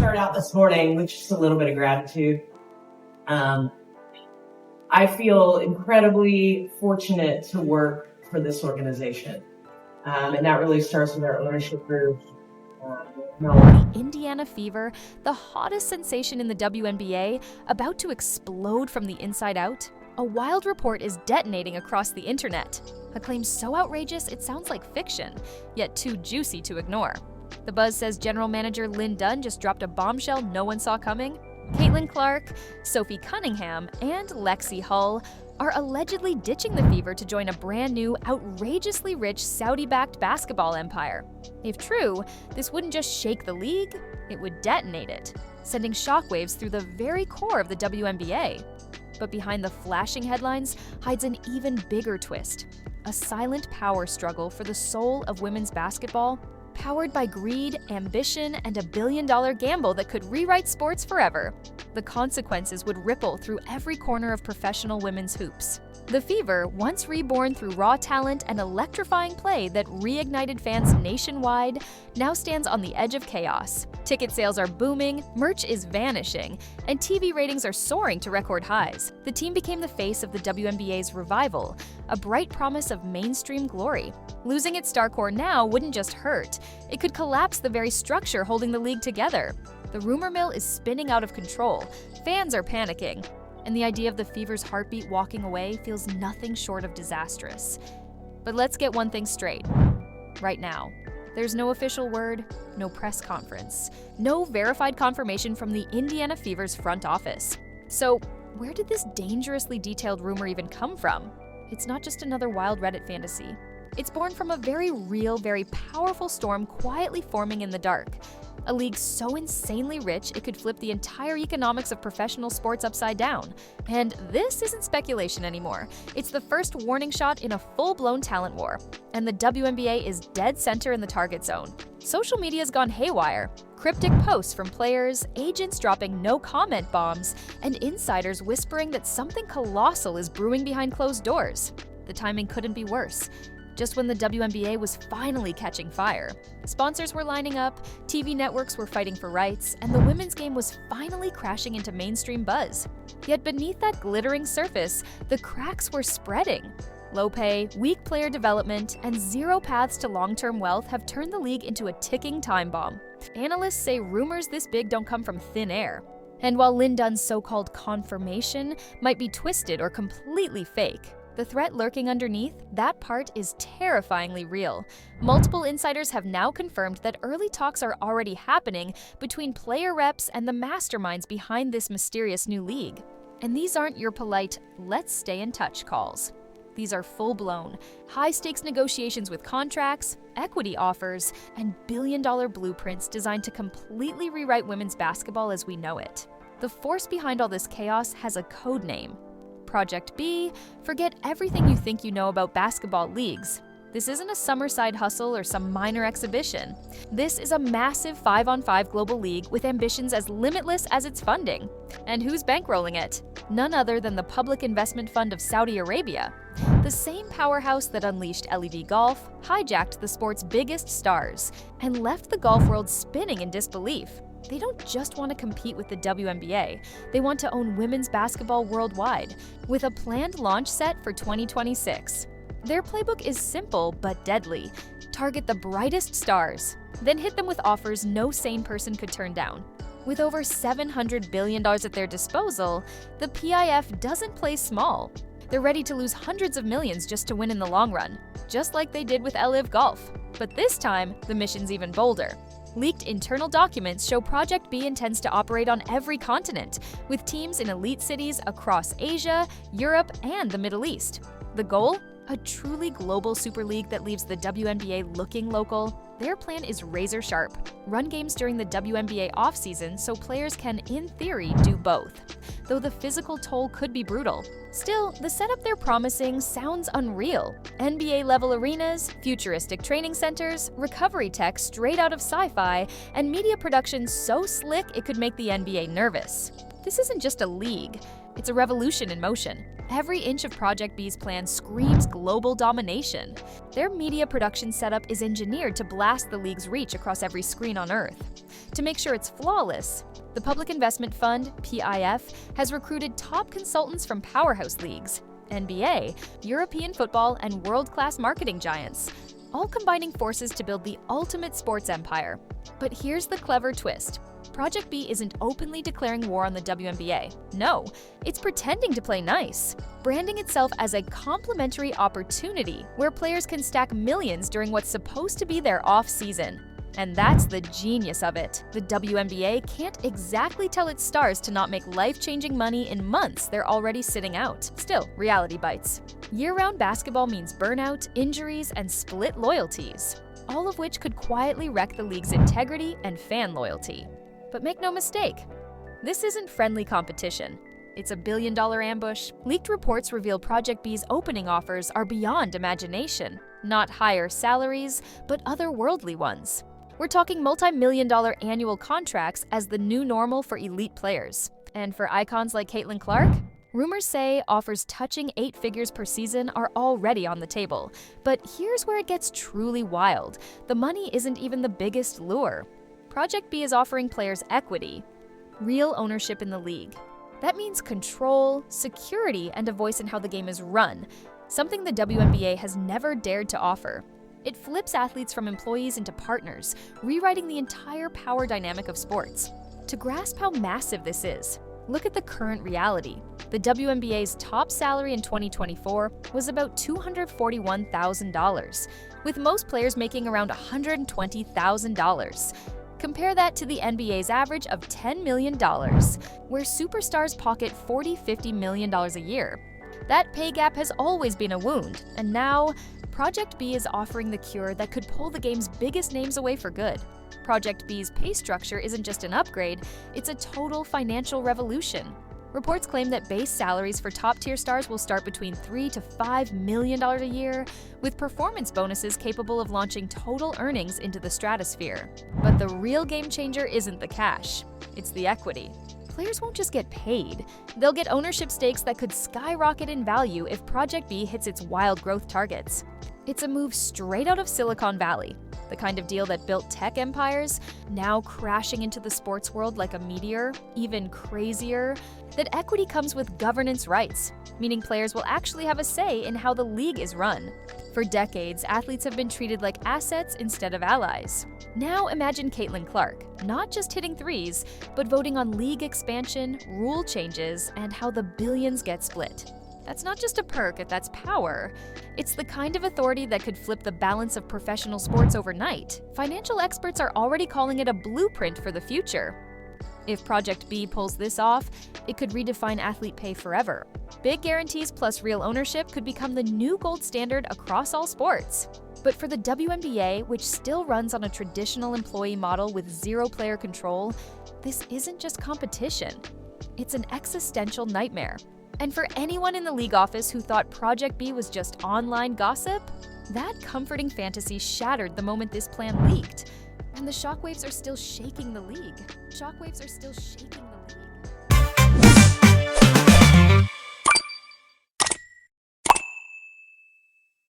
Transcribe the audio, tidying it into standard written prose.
start out this morning with just a little bit of gratitude. I feel incredibly fortunate to work for this organization. And that really starts with our ownership group. The Indiana Fever, the hottest sensation in the WNBA, about to explode from the inside out? A wild report is detonating across the internet. A claim so outrageous it sounds like fiction, yet too juicy to ignore. The Buzz says General Manager Lynn Dunn just dropped a bombshell no one saw coming. Caitlin Clark, Sophie Cunningham, and Lexie Hull are allegedly ditching the Fever to join a brand new, outrageously rich Saudi-backed basketball empire. If true, this wouldn't just shake the league, it would detonate it, sending shockwaves through the very core of the WNBA. But behind the flashing headlines hides an even bigger twist, a silent power struggle for the soul of women's basketball, powered by greed, ambition, and a billion-dollar gamble that could rewrite sports forever. The consequences would ripple through every corner of professional women's hoops. The Fever, once reborn through raw talent and electrifying play that reignited fans nationwide, now stands on the edge of chaos. Ticket sales are booming, merch is vanishing, and TV ratings are soaring to record highs. The team became the face of the WNBA's revival, a bright promise of mainstream glory. Losing its star core now wouldn't just hurt, it could collapse the very structure holding the league together. The rumor mill is spinning out of control, fans are panicking, and the idea of the Fever's heartbeat walking away feels nothing short of disastrous. But let's get one thing straight. Right now, there's no official word, no press conference, no verified confirmation from the Indiana Fever's front office. So, where did this dangerously detailed rumor even come from? It's not just another wild Reddit fantasy. It's born from a very real, very powerful storm quietly forming in the dark. A league so insanely rich it could flip the entire economics of professional sports upside down. And this isn't speculation anymore. It's the first warning shot in a full-blown talent war. And the WNBA is dead center in the target zone. Social media's gone haywire. Cryptic posts from players, agents dropping no-comment bombs, and insiders whispering that something colossal is brewing behind closed doors. The timing couldn't be worse. Just when the WNBA was finally catching fire. Sponsors were lining up, TV networks were fighting for rights, and the women's game was finally crashing into mainstream buzz. Yet beneath that glittering surface, the cracks were spreading. Low pay, weak player development, and zero paths to long-term wealth have turned the league into a ticking time bomb. Analysts say rumors this big don't come from thin air. And while Lynn Dunn's so-called confirmation might be twisted or completely fake, the threat lurking underneath, that part is terrifyingly real. Multiple insiders have now confirmed that early talks are already happening between player reps and the masterminds behind this mysterious new league. And these aren't your polite, let's stay in touch calls. These are full-blown, high-stakes negotiations with contracts, equity offers, and billion-dollar blueprints designed to completely rewrite women's basketball as we know it. The force behind all this chaos has a code name. Project B, forget everything you think you know about basketball leagues. This isn't a summer side hustle or some minor exhibition. This is a massive 5-on-5 global league with ambitions as limitless as its funding. And who's bankrolling it? None other than the Public Investment Fund of Saudi Arabia. The same powerhouse that unleashed LED golf, hijacked the sport's biggest stars, and left the golf world spinning in disbelief. They don't just want to compete with the WNBA, they want to own women's basketball worldwide, with a planned launch set for 2026. Their playbook is simple but deadly. Target the brightest stars, then hit them with offers no sane person could turn down. With over $700 billion at their disposal, the PIF doesn't play small. They're ready to lose hundreds of millions just to win in the long run, just like they did with LIV Golf. But this time, the mission's even bolder. Leaked internal documents show Project B intends to operate on every continent, with teams in elite cities across Asia, Europe, and the Middle East. The goal? A truly global super league that leaves the WNBA looking local. Their plan is razor sharp. Run games during the WNBA offseason so players can, in theory, do both. Though the physical toll could be brutal. Still, the setup they're promising sounds unreal. NBA-level arenas, futuristic training centers, recovery tech straight out of sci-fi, and media production so slick it could make the NBA nervous. This isn't just a league, it's a revolution in motion. Every inch of Project B's plan screams global domination. Their media production setup is engineered to blast the league's reach across every screen on Earth. To make sure it's flawless, the Public Investment Fund, PIF, has recruited top consultants from powerhouse leagues, NBA, European football, and world-class marketing giants, all combining forces to build the ultimate sports empire. But here's the clever twist. Project B isn't openly declaring war on the WNBA. No, it's pretending to play nice, branding itself as a complimentary opportunity where players can stack millions during what's supposed to be their off-season. And that's the genius of it. The WNBA can't exactly tell its stars to not make life-changing money in months they're already sitting out. Still, reality bites. Year-round basketball means burnout, injuries, and split loyalties, all of which could quietly wreck the league's integrity and fan loyalty. But make no mistake, this isn't friendly competition. It's a billion-dollar ambush. Leaked reports reveal Project B's opening offers are beyond imagination. Not higher salaries, but otherworldly ones. We're talking multi-million-dollar annual contracts as the new normal for elite players. And for icons like Caitlin Clark, rumors say offers touching 8 figures per season are already on the table. But here's where it gets truly wild. The money isn't even the biggest lure. Project B is offering players equity, real ownership in the league. That means control, security, and a voice in how the game is run, something the WNBA has never dared to offer. It flips athletes from employees into partners, rewriting the entire power dynamic of sports. To grasp how massive this is, look at the current reality. The WNBA's top salary in 2024 was about $241,000, with most players making around $120,000. Compare that to the NBA's average of $10 million, where superstars pocket $40–50 million a year. That pay gap has always been a wound, and now, Project B is offering the cure that could pull the game's biggest names away for good. Project B's pay structure isn't just an upgrade, it's a total financial revolution. Reports claim that base salaries for top-tier stars will start between $3 to $5 million a year, with performance bonuses capable of launching total earnings into the stratosphere. But the real game changer isn't the cash, it's the equity. Players won't just get paid, they'll get ownership stakes that could skyrocket in value if Project B hits its wild growth targets. It's a move straight out of Silicon Valley, the kind of deal that built tech empires, now crashing into the sports world like a meteor. Even crazier, that equity comes with governance rights, meaning players will actually have a say in how the league is run. For decades, athletes have been treated like assets instead of allies. Now imagine Caitlin Clark, not just hitting threes, but voting on league expansion, rule changes, and how the billions get split. That's not just a perk, that's power. It's the kind of authority that could flip the balance of professional sports overnight. Financial experts are already calling it a blueprint for the future. If Project B pulls this off, it could redefine athlete pay forever. Big guarantees plus real ownership could become the new gold standard across all sports. But for the WNBA, which still runs on a traditional employee model with zero player control, this isn't just competition. It's an existential nightmare. And for anyone in the league office who thought Project B was just online gossip, that comforting fantasy shattered the moment this plan leaked. And the shockwaves are still shaking the league. Shockwaves are still shaking